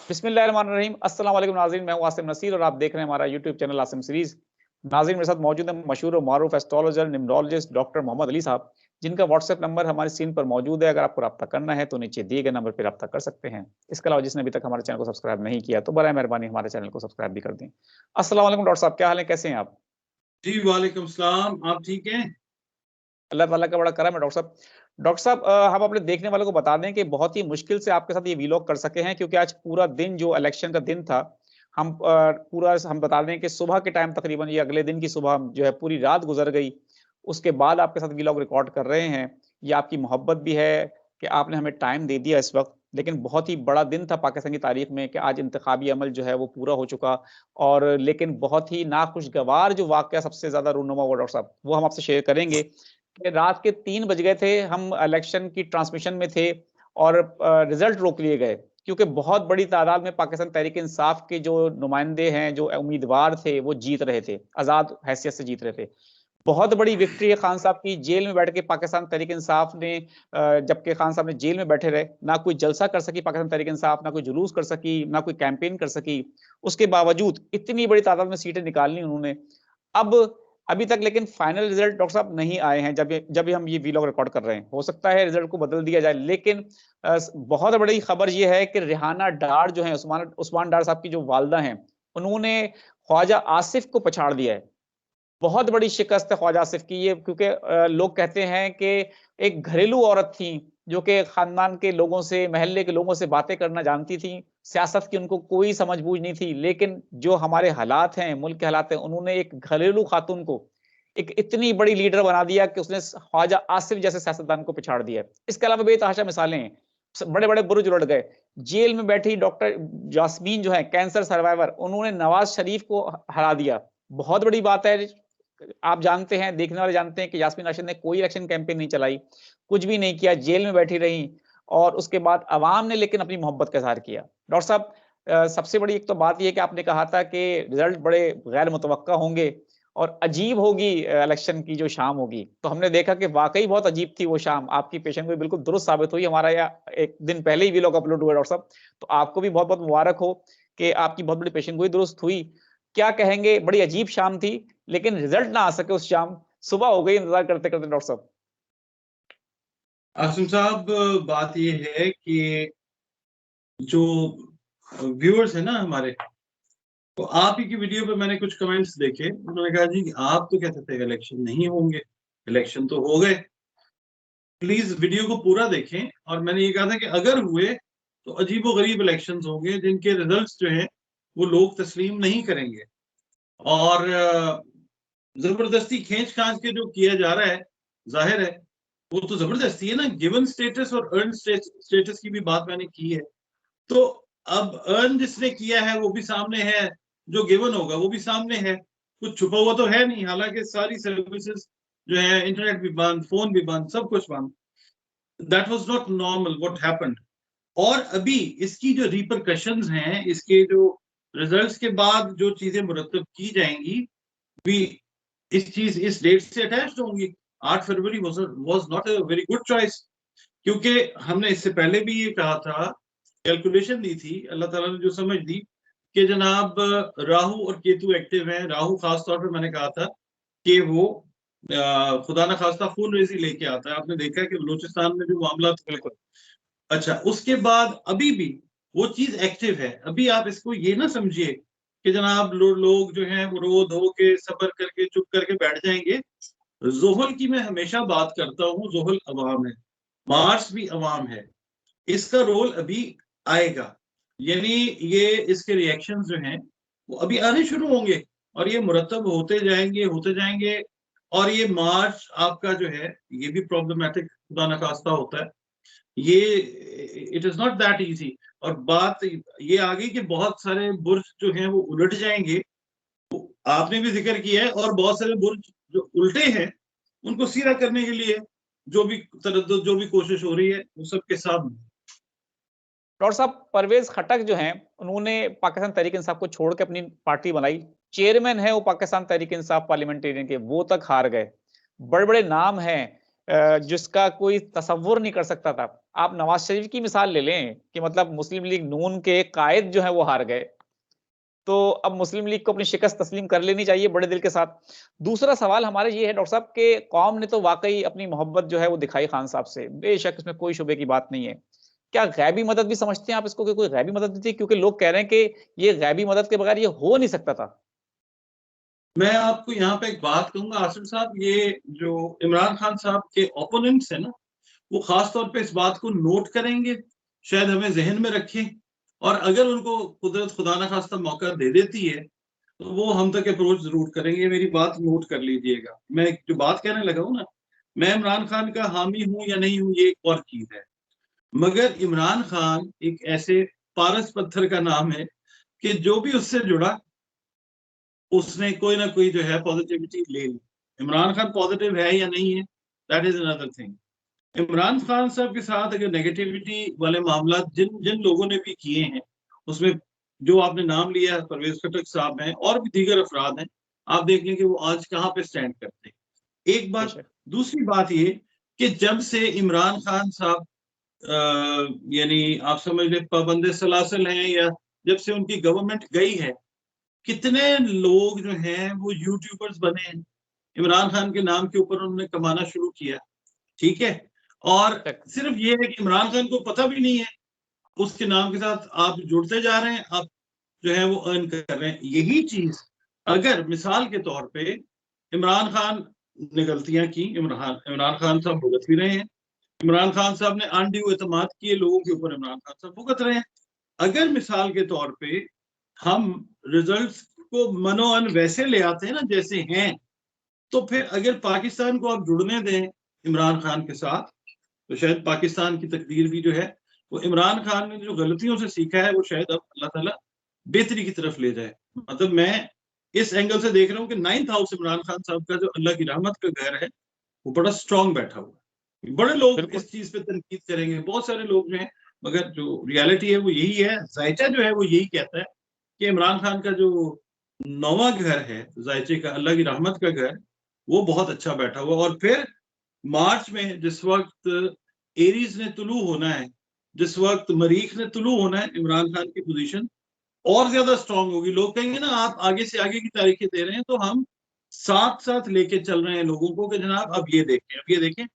बिस्मिल्लाहिर्रहमानिर्रहीम। अस्सलाम वालेकुम नाज़रीन, मैं हूं आसिम नसीर और आप देख रहे हैं हमारा यूट्यूब चैनल आसिम सीरीज। नाज़रीन, मेरे साथ मौजूद है मशहूर और मारूफ astrologer numerologist doctor Mohammad Ali साहब, जिनका व्हाट्सएप नंबर हमारी स्क्रीन पर मौजूद है। अगर आपको रब्ता करना है तो नीचे दिए गए नंबर पर रब्ता कर सकते हैं। इसके अलावा जिसने अभी तक हमारे चैनल को सब्सक्राइब नहीं किया तो बराए मेहरबानी हमारे चैनल को सब्सक्राइब भी कर दें। अस्सलाम वालेकुम डॉक्टर साहब, क्या हाल है, कैसे हैं आप? जी, वालेकुम सलाम। आप ठीक हैं? अल्लाह ताला का बड़ा करम है डॉक्टर साहब। डॉक्टर साहब, हम अपने देखने वालों को बता दें कि बहुत ही मुश्किल से आपके साथ ये वीलॉग कर सके हैं, क्योंकि आज पूरा दिन जो इलेक्शन का दिन था, हम बता दें कि सुबह के टाइम तकरीबन ये अगले दिन की सुबह जो है पूरी रात गुजर गई। उसके बाद आपके साथ वीलॉग रिकॉर्ड कर रहे हैं। ये आपकी मोहब्बत भी है कि आपने हमें टाइम दे दिया इस वक्त। लेकिन बहुत ही बड़ा दिन था पाकिस्तान की तारीख में कि आज इंतखाबी अमल जो है वो पूरा हो चुका। और लेकिन बहुत ही नाखुशगवार जो वाकया सबसे ज्यादा रूनुमा हुआ डॉक्टर साहब, वो हम आपसे शेयर करेंगे। कि रात के 3 बज गए थे, हम इलेक्शन की ट्रांसमिशन में थे और रिजल्ट रोक लिए गए, क्योंकि बहुत बड़ी तादाद में पाकिस्तान तहरीक इंसाफ के जो नुमाइंदे हैं, जो उम्मीदवार थे, वो जीत रहे थे, आजाद हैसियत से जीत रहे थे। बहुत बड़ी विक्ट्री है खान साहब की। जेल में बैठ के पाकिस्तान तहरीक इंसाफ ने, जबकि खान साहब ने जेल में बैठे रहे, ना कोई जलसा कर सकी पाकिस्तान तहरीक इंसाफ, ना कोई जुलूस कर सकी, ना कोई कैंपेन कर सकी। उसके बावजूद इतनी बड़ी तादाद में सीटें निकालनी उन्होंने। अब अभी तक लेकिन फाइनल रिजल्ट डॉक्टर साहब नहीं आए हैं। जब हम ये वीलॉग रिकॉर्ड कर रहे हैं, हो सकता है रिजल्ट को बदल दिया जाए, लेकिन बहुत बड़ी खबर ये है कि रिहाना डार जो है, उस्मान उस्मान डार साहब की जो वालदा हैं, उन्होंने ख्वाजा आसिफ को पछाड़ दिया है। बहुत बड़ी शिकस्त है ख्वाजा आसिफ की ये, क्योंकि लोग कहते हैं कि एक घरेलू औरत थी जो कि खानदान के लोगों से, महल्ले के लोगों से बातें करना जानती थी। सियासत की उनको कोई समझ-बूझ नहीं थी, लेकिन जो हमारे हालात हैं, मुल्क के हालात हैं, उन्होंने एक घरेलू खातून को एक इतनी बड़ी लीडर बना दिया कि उसने ख्वाजा आसिफ जैसे सियासतदान को पिछाड़ दिया है। इसके अलावा बेतहाशा मिसालें हैं। बड़े-बड़े बुर्ज उलट गए। जेल में बैठी डॉक्टर यास्मीन जो है कैंसर सर्वाइवर, उन्होंने नवाज शरीफ को हरा दिया। बहुत बड़ी बात है। आप जानते हैं, देखने वाले जानते हैं कि यास्मीन राशिद ने कोई इलेक्शन कैंपेन नहीं चलाई, कुछ भी नहीं किया, जेल में बैठी रहीं और उसके बाद अवाम ने लेकिन अपनी मोहब्बत का इज़हार किया। डॉक्टर साहब, सबसे बड़ी एक तो बात ये है कि आपने कहा था कि रिज़ल्ट बड़े गैर मुतवक्का होंगे और अजीब होगी इलेक्शन की जो शाम होगी। तो हमने देखा कि वाक़ई बहुत अजीब थी वो शाम। आपकी पेशेंगोई बिल्कुल दुरुस्त साबित हुई। हमारा यहाँ एक दिन पहले ही वीलॉग अपलोड हुआ डॉक्टर साहब। तो आपको भी बहुत-बहुत मुबारक हो कि आपकी बहुत बड़ी पेशेंगोई दुरुस्त हुई। क्या कहेंगे, बड़ी अजीब शाम थी, लेकिन रिजल्ट ना आ सके उस शाम, सुबह हो गई इंतज़ार करते-करते डॉक्टर साहब। आसिम साहब, बात ये है कि जो व्यूअर्स हैं ना हमारे, तो आप ही की वीडियो पे मैंने कुछ कमेंट्स देखे। उन्होंने कहा जी कि आप तो कहते थे इलेक्शन नहीं होंगे, इलेक्शन तो हो गए। प्लीज वीडियो को पूरा देखें। और मैंने ये कहा था कि अगर हुए तो अजीबो-गरीब इलेक्शंस होंगे जिनके रिजल्ट्स जो हैं वो लोग तस्लीम नहीं करेंगे। और जबरदस्ती खींच-खाच के जो किया जा रहा है, ज़ाहिर है वो तो जबरदस्ती है ना। गिवन स्टेटस और अर्न स्टेटस की भी बात मैंने की है। तो अब अर्न जिसने किया है वो भी सामने है, जो गिवन होगा वो भी सामने है। कुछ छुपा हुआ तो है नहीं, हालांकि सारी सर्विसेज जो है, इंटरनेट भी बंद, फोन भी बंद, सब कुछ बंद। That was not normal what happened. और अभी इसकी जो रिपरकशंस हैं, इसके जो रिजल्ट्स के बाद जो चीजें मुरतब की जाएंगी, भी इस चीज इस डेट से अटैच्ड होंगी। 8 February was not a very good choice, क्योंकि हमने इससे पहले भी ये कहा था, कैलकुलेशन दी थी, अल्लाह ताला ने जो समझ दी कि जनाब राहु और केतु एक्टिव हैं। राहु खास तौर पे मैंने कहा था कि वो खुदा ना खास्ता फुल रेजी लेके आता है। आपने देखा है कि बलूचिस्तान में जो मामला थे। बिल्कुल। अच्छा, उसके बाद अभी भी वो चीज एक्टिव है। अभी आप इसको ये ना समझिए कि जनाब लोग जो हैं वो रो धो के सबर करके चुप करके बैठ जाएंगे। जोहल की मैं हमेशा बात करता हूँ, जोहल अवाम है, मार्स भी अवाम है। इसका रोल अभी आएगा, यानी ये इसके रिएक्शंस जो हैं वो अभी आने शुरू होंगे और ये मुरतब होते जाएंगे। और ये मार्च आपका जो है ये भी प्रॉब्लमेटिक खुदा न खास्ता होता है। ये it is not that easy. और बात ये आ गई कि बहुत सारे बुर्ज जो हैं वो उलट जाएंगे, आपने भी जिक्र किया है। और बहुत सारे बुर्ज जो उल्टे हैं उनको सीधा करने के लिए जो भी तरद्दुद, जो भी कोशिश हो रही है, वो सबके साथ। डॉक्टर साहब, परवेज खटक जो हैं, उन्होंने पाकिस्तान तहरीक इंसाफ को छोड़ के अपनी पार्टी बनाई। चेयरमैन है वो पाकिस्तान तहरीक इंसाफ पार्लियामेंटेरियन के, वो तक हार गए। बड़े बड़े नाम हैं, जिसका कोई तसव्वुर नहीं कर सकता था। आप नवाज शरीफ की मिसाल ले लें कि मतलब मुस्लिम लीग नून के कायद जो है वो हार गए। तो अब मुस्लिम लीग को अपनी शिकस्त तस्लीम कर लेनी चाहिए बड़े दिल के साथ। दूसरा सवाल हमारा ये है डॉक्टर साहब कि कौम ने तो वाक़ई अपनी मोहब्बत जो है वो दिखाई खान साहब से, बेशक इसमें कोई शुबे की बात नहीं है। क्या गैबी मदद भी समझते हैं आप इसको कि कोई गैबी मदद भी थी? क्योंकि लोग कह रहे हैं कि ये गैबी मदद के बगैर ये हो नहीं सकता था। मैं आपको यहाँ पे एक बात कहूंगा आसिम साहब, ये जो इमरान खान साहब के ओपोनेंट्स है ना, वो खास तौर पे इस बात को नोट करेंगे, शायद हमें जहन में रखें, और अगर उनको कुदरत खुदा ना खास्ता मौका दे देती है तो वो हम तक अप्रोच जरूर करेंगे। मेरी बात नोट कर लीजिएगा। मैं जो बात कहने लगा हूं ना, मैं इमरान खान का हामी हूं या नहीं हूं ये एक और चीज है, मगर इमरान खान एक ऐसे पारस पत्थर का नाम है कि जो भी उससे जुड़ा उसने कोई ना कोई जो है पॉजिटिविटी ले ली। इमरान खान पॉजिटिव है या नहीं है, that is another thing. Imran Khan साहब के साथ अगर नेगेटिविटी वाले मामला जिन जिन लोगों ने भी किए हैं, उसमें जो आपने नाम लिया है परवेज खटक साहब हैं और भी दीगर अफराद हैं, आप देख लें कि वो आज कहाँ पे स्टैंड करते हैं। एक बात। बेशक। दूसरी बात ये कि जब से इमरान खान साहब यानी आप समझ लें पाबंदे सलासल हैं, या जब से उनकी गवर्नमेंट गई है, कितने लोग जो हैं वो यूट्यूबर्स बने हैं, इमरान खान के नाम के ऊपर उन्होंने कमाना शुरू किया। ठीक है। और बेशक। सिर्फ ये है कि इमरान खान को पता भी नहीं है, उसके नाम के साथ आप जुड़ते जा रहे हैं, आप जो है वो अर्न कर रहे हैं। यही चीज अगर मिसाल के तौर पे इमरान खान ने गलतियां की, इमरान इमरान खान साहब भुगत भी रहे हैं, इमरान खान साहब ने अनड्यू एतमाद किए लोगों के ऊपर, इमरान खान साहब भुगत रहे हैं। अगर मिसाल के तौर पे हम रिजल्ट्स को मनोअन वैसे ले आते हैं ना जैसे हैं, तो फिर अगर पाकिस्तान को आप जुड़ने दें इमरान खान के साथ, तो शायद पाकिस्तान की तकदीर भी जो है वो इमरान खान ने जो गलतियों से सीखा है वो शायद अब अल्लाह ताला बेहतरी की तरफ ले जाए। मतलब मैं इस एंगल से देख रहा हूँ कि 9th हाउस इमरान खान साहब का जो अल्लाह की रहमत का घर है वो बड़ा स्ट्रांग बैठा हुआ है। बड़े लोग बिल्कुल। इस चीज पे तनकीद करेंगे, बहुत सारे लोग जो हैं, मगर जो रियलिटी है वो यही है। जायचा जो है वो यही कहता है कि इमरान खान का जो 9वां घर है जायचे का, अल्लाह की रहमत का घर, वो बहुत अच्छा बैठा हुआ। और फिर मार्च में जिस वक्त एरीज ने तुलू होना है, जिस वक्त मरीख ने तुलू होना है, इमरान खान की पोजीशन और ज्यादा स्ट्रांग होगी। लोग कहेंगे ना आप आगे से आगे की तारीखें दे रहे हैं, तो हम साथ साथ लेके चल रहे हैं लोगों को कि जनाब अब ये देखें, अब ये देखें।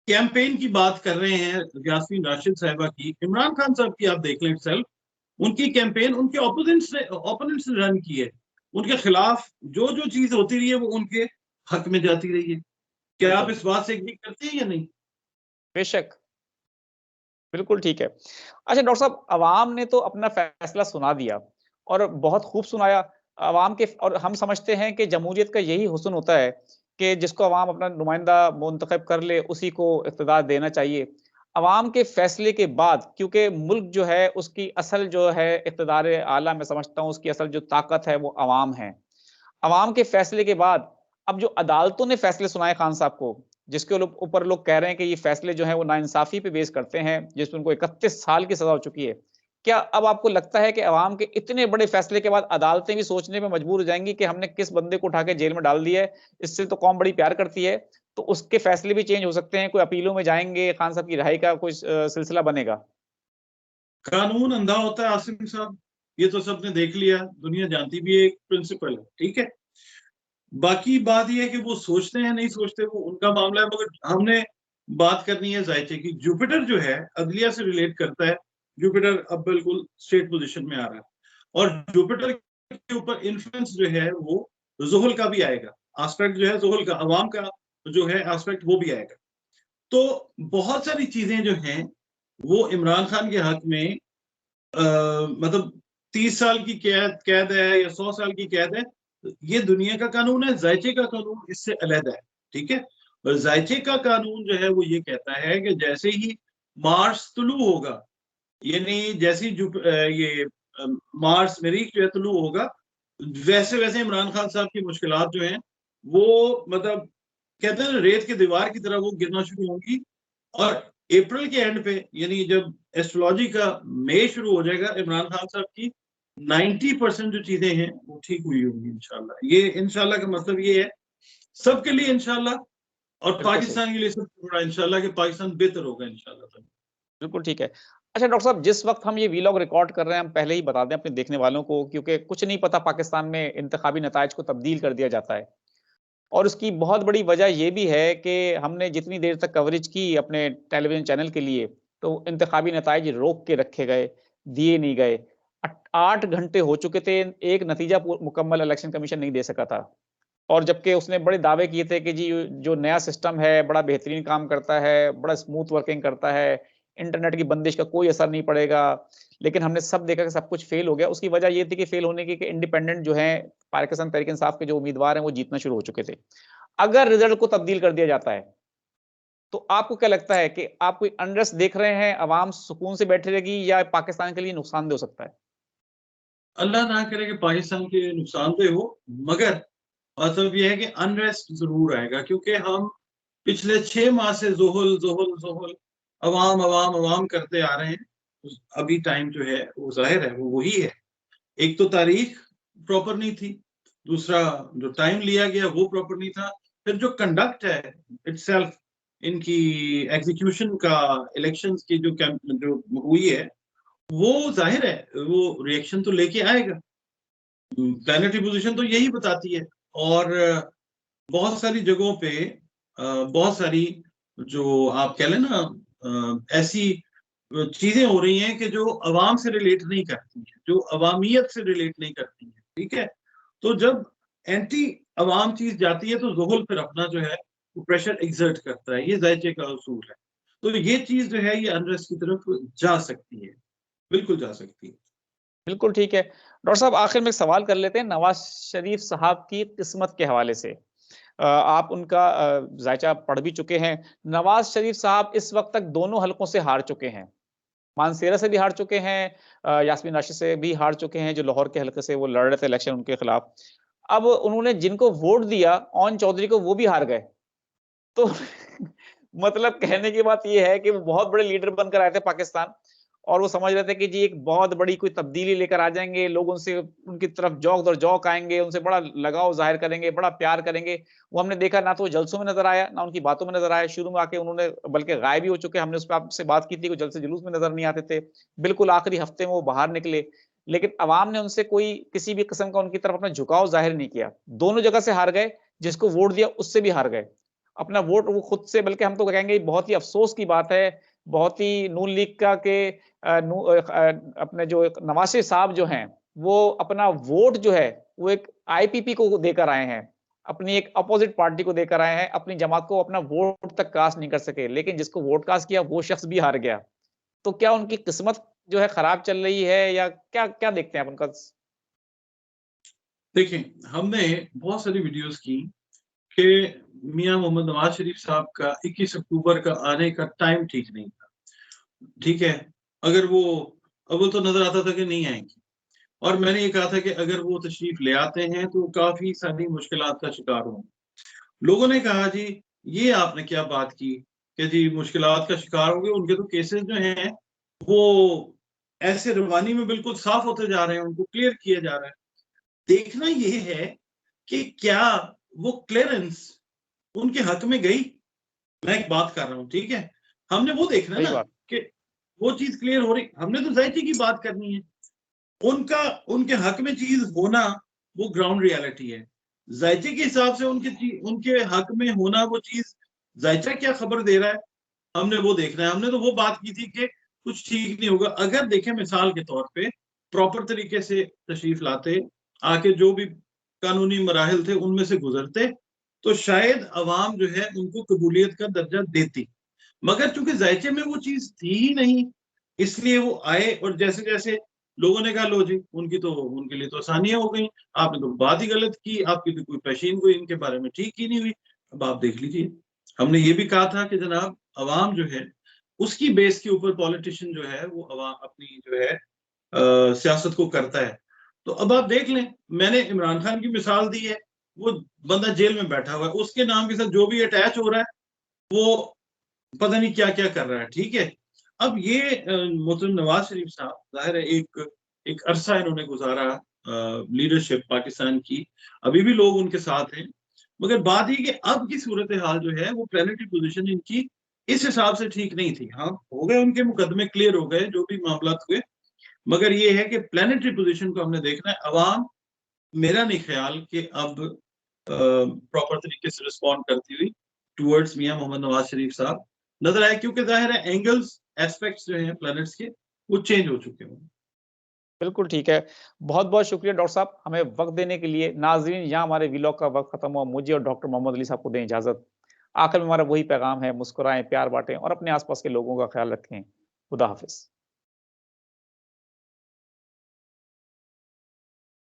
कैंपेन की बात कर रहे हैं यास्मीन राशिद साहिबा की, इमरान खान साहब की आप देख लें सेल्फ, उनकी कैंपेन उनके ओपोनेंट्स ने रन की है। उनके खिलाफ जो जो चीज होती रही है वो उनके हक में जाती रही है। क्या आप बिल्कुल। इस बात से एग्री करते हैं या नहीं? बेशक। बिल्कुल ठीक है। अच्छा डॉक्टर साहब, अवाम ने तो अपना फैसला सुना दिया और बहुत खूब सुनाया। अवाम के और हम समझते हैं कि जमहूरियत का यही हुस्न होता है कि जिसको अवाम अपना नुमाइंदा मुंतखब कर ले, उसी को इक़्तिदार देना चाहिए। अवाम के फैसले के बाद क्योंकि मुल्क जो है उसकी असल जो है इक़्तिदार आला, मैं समझता हूँ उसकी असल जो ताकत है वो अवाम है। अवाम के फैसले के बाद अब जो अदालतों ने फैसले सुनाए खान साहब को, जिसके ऊपर लोग कह रहे हैं कि ये फैसले जो हैं वो नाइंसाफी पे बेस करते हैं, जिसमें उनको 31 साल की सजा हो चुकी है। क्या अब आपको लगता है कि अवाम के इतने बड़े फैसले के बाद अदालतें भी सोचने पे मजबूर हो जाएँगी कि हमने किस बंदे को उठा के जेल में डाल दिया है, इससे तो कौम बड़ी प्यार करती है, तो उसके फैसले भी चेंज हो सकते हैं, कोई अपीलों में जाएँगे, खान साहब की रिहाई का कोई सिलसिला बनेगा? कानून अंधा होता है आसिम साहब, ये तो सबने देख लिया, दुनिया जानती भी है, एक प्रिंसिपल है। ठीक है। बाकी बात ये है कि वो सोचते हैं नहीं सोचते वो उनका मामला है, मगर हमने बात करनी है जायचे की। जुपिटर जो है अदलिया से रिलेट करता है। जुपिटर अब बिल्कुल स्ट्रेट पोजीशन में आ रहा है, और जुपिटर के ऊपर इन्फ्लुएंस जो है वो जुहल का भी आएगा। एस्पेक्ट जो है जुहल का, अवाम का जो है एस्पेक्ट वो भी आएगा। तो बहुत सारी चीजें जो हैं वो इमरान खान के हक में मतलब 30 साल की कैद कैद है या 100 साल की कैद है, ये दुनिया का कानून है। जायचे का कानून इससे अलग है। ठीक है। और जायचे का कानून जो है वो ये कहता है कि जैसे ही मार्स तुलू होगा, यानी जैसे ही ये मार्स मरीख जो है तुलू होगा, वैसे वैसे इमरान खान साहब की मुश्किलात जो हैं वो मतलब कहते हैं ना रेत की दीवार की तरह वो गिरना शुरू होंगी। और अप्रैल के एंड पे, यानी जब एस्ट्रोलॉजी का मई शुरू हो जाएगा, इमरान खान साहब की 90% जो चीजें हैं वो ठीक हुई होंगी इंशाल्लाह। ये इंशाल्लाह का मतलब ये है सबके लिए इंशाल्लाह और बिल्कुल सही। पाकिस्तान के लिए सब थोड़ा इंशाल्लाह कि पाकिस्तान बेहतर होगा इंशाल्लाह। बिल्कुल ठीक है। अच्छा डॉक्टर साहब, जिस वक़्त हम ये वीलॉग रिकॉर्ड कर रहे हैं, हम पहले ही बता दें अपने देखने वालों को, क्योंकि कुछ नहीं पता पाकिस्तान में इंतखाबी नताइज को तब्दील कर दिया जाता है। और उसकी बहुत बड़ी वजह ये भी है कि हमने जितनी देर तक कवरेज की अपने टेलीविज़न चैनल के लिए, तो इंतखाबी नताइज रोक के रखे गए, दिए नहीं गए। 8 घंटे हो चुके थे, एक नतीजा मुकम्मल इलेक्शन कमीशन नहीं दे सका था। और जबकि उसने बड़े दावे किए थे कि जी जो नया सिस्टम है, बड़ा बेहतरीन काम करता है, बड़ा स्मूथ वर्किंग करता है, इंटरनेट की बंदिश का कोई असर नहीं पड़ेगा। लेकिन हमने सब देखा कि सब कुछ फेल हो गया। उसकी वजह ये थी कि फेल होने की कि इंडिपेंडेंट जो हैं, पाकिस्तान तहरीक-ए-इंसाफ के जो उम्मीदवार हैं, वो जीतना शुरू हो चुके थे। अगर रिजल्ट को तब्दील कर दिया जाता है, तो आपको क्या लगता है कि आप कोई अनरेस्ट देख रहे हैं, अवाम सुकून से बैठी रहेगी या पाकिस्तान के लिए नुकसानदेह हो सकता है? अल्लाह ना करे कि पाकिस्तान के नुकसानदेह हो, मगर मतलब ये है कि अनरेस्ट ज़रूर आएगा, क्योंकि हम पिछले 6 माह से ज़ोहल, ज़ोहल, ज़ोहल, अवाम, अवाम, अवाम करते आ रहे हैं। अभी टाइम जो है वो ज़ाहिर है वो वही है। एक तो तारीख प्रॉपर नहीं थी, दूसरा जो टाइम लिया गया वो प्रॉपर नहीं था, फिर जो कंडक्ट है इटसेल्फ, इनकी एग्जीक्यूशन का, इलेक्शंस की जो हुई है, वो ज़ाहिर है वो रिएक्शन तो लेके आएगा। प्लैनेटरी पोज़ीशन तो यही बताती है। और बहुत सारी जगहों पे बहुत सारी जो आप कह लें ना ऐसी चीज़ें हो रही हैं कि जो अवाम से रिलेट नहीं करती हैं, जो अवामियत से रिलेट नहीं करती हैं, ठीक है? तो जब एंटी अवाम चीज़ जाती है तो ज़ुहुल फिर अपना जो है वो प्रेशर एक्सर्ट करता है, ये ज़ायचे का उसूल है। तो ये चीज़ जो है ये अनरेस्ट की तरफ जा सकती है, बिल्कुल जा सकती है। बिल्कुल ठीक है। डॉक्टर साहब, आखिर में एक सवाल कर लेते हैं नवाज़ शरीफ साहब की किस्मत के हवाले से। आप उनका ज़ायचा पढ़ भी चुके हैं। नवाज़ शरीफ साहब इस वक़्त तक दोनों हलकों से हार चुके हैं। मानसेरा से भी हार चुके हैं, यास्मीन राशिद से भी हार चुके हैं, जो लाहौर के हलके से वो लड़ रहे थे इलेक्शन उनके खिलाफ। अब उन्होंने जिनको वोट दिया, ओन चौधरी को, वो भी हार गए। तो मतलब कहने की बात ये है कि वो बहुत बड़े लीडर बनकर आए थे पाकिस्तान, और वो समझ रहे थे कि जी एक बहुत बड़ी कोई तब्दीली लेकर आ जाएँगे, लोग उनसे उनकी तरफ झोंक-दर-झोंक आएँगे, उनसे बड़ा लगाव ज़ाहिर करेंगे, बड़ा प्यार करेंगे। वो हमने देखा ना तो वो जलसों में नज़र आया, ना उनकी बातों में नज़र आया। शुरू में आके उन्होंने बल्कि गायब ही हो चुके, हमने उस पे आपसे बात की थी, वो जलसे-जुलूस में नज़र नहीं आते थे। बिल्कुल आखिरी हफ्ते में वो बाहर निकले, लेकिन अवाम ने उनसे कोई किसी भी किस्म का उनकी तरफ अपना झुकाव ज़ाहिर नहीं किया। दोनों जगह से हार गए, जिसको वोट दिया उससे भी हार गए। अपना वोट वो खुद से, बल्कि हम तो कहेंगे बहुत ही अफ़सोस की बात है, बहुत ही नून लीग का के अपने जो एक नवाज़ शरीफ साहब जो हैं, वो अपना वोट जो है, वो एक आईपीपी को देकर आए हैं। अपनी एक अपोज़िट पार्टी को देकर आए हैं, अपनी जमात को अपना वोट तक कास्ट नहीं कर सके, लेकिन जिसको वोट कास्ट किया वो शख्स भी हार गया। तो क्या उनकी किस्मत जो है खराब चल रही है या क्या क्या देखते हैं आप उनका? देखिए, हमने बहुत सारी वीडियोज़ की कि मियाँ मोहम्मद नवाज़ शरीफ साहब का 21 अक्टूबर का आने का टाइम ठीक नहीं था, ठीक है? अगर वो अव्वल तो नज़र आता था कि नहीं आएँगी, और मैंने ये कहा था कि अगर वो तशरीफ़ ले आते हैं तो काफ़ी सारी मुश्किलात का शिकार होंगे। लोगों ने कहा जी, ये आपने क्या बात की कि जी मुश्किलात का शिकार होंगे, उनके तो केसेज़ जो हैं वो ऐसे रवानी में बिल्कुल साफ़ होते जा रहे हैं, उनको क्लियर किया जा रहा है। देखना ये है कि क्या वो क्लीयरेंस उनके हक में गई? मैं एक बात कर रहा हूँ, ठीक है? हमने वो देखना है सही ना बात। कि वो चीज़ क्लियर हो रही, हमने तो ज़ाहिर की बात करनी है। उनका उनके हक में चीज़ होना वो ग्राउंड रियलिटी है। ज़ायचे के हिसाब से उनके हक में होना वो चीज़, ज़ायचा क्या खबर दे रहा है, हमने वो देखना है। हमने तो वो बात की थी कि कुछ ठीक नहीं होगा। अगर देखें मिसाल के तौर पे प्रॉपर तरीके से तशरीफ़ लाते, आके जो भी कानूनी मराहिल थे उनमें से गुज़रते, तो शायद अवाम जो है उनको कबूलियत का दर्जा देती। मगर चूँकि ज़ायचे में वो चीज़ थी ही नहीं, इसलिए वो आए और जैसे-जैसे लोगों ने कहा लो जी, उनके लिए तो आसानियाँ हो गई, आपने तो बात ही गलत की, आपकी तो कोई पेशीन कोई इनके बारे में ठीक ही नहीं हुई। अब आप देख लीजिए, हमने ये भी कहा था कि जनाब अवाम जो है, उसकी बेस के ऊपर पॉलिटिशियन जो है वो अपनी जो है सियासत को करता है। तो अब आप देख लें, मैंने इमरान खान की मिसाल दी है, वो बंदा जेल में बैठा हुआ है, उसके नाम के साथ जो भी अटैच हो रहा है, वो पता नहीं क्या-क्या कर रहा है, ठीक है? अब ये मोहतरम नवाज़ शरीफ साहब ज़ाहिर है एक एक अरसा इन्होंने गुज़ारा लीडरशिप पाकिस्तान की, अभी भी लोग उनके साथ हैं। मगर बात ये कि अब की सूरत हाल जो है वो प्लानिटरी पोजीशन इनकी इस हिसाब से ठीक नहीं थी। हाँ, हो गए उनके मुकदमे क्लियर हो गए, जो भी मामला हुए, मगर ये है कि प्लानिटरी पोजीशन को हमने देखना है। अवाम, मेरा नहीं ख्याल कि अब प्रॉपर तरीके से रिस्पॉन्ड करती हुई टुवर्ड्स मियां मोहम्मद नवाज शरीफ साहब नजर आए, क्योंकि जाहिर है एंगल्स, एस्पेक्ट्स जो हैं प्लैनेट्स के, वो चेंज हो चुके हैं। बिल्कुल ठीक है। बहुत-बहुत शुक्रिया डॉक्टर साहब, हमें वक़्त देने के लिए। नाज़रीन, यहाँ हमारे व्लॉग का वक़्त खत्म हुआ। मुझे और डॉक्टर मोहम्मद अली साहब को दें इजाज़त। आखिर में हमारा वही पैगाम है, मुस्कुराएँ, प्यार बाँटें और अपने आस-पास के लोगों का ख़्याल रखें। खुदा हाफ़िज़।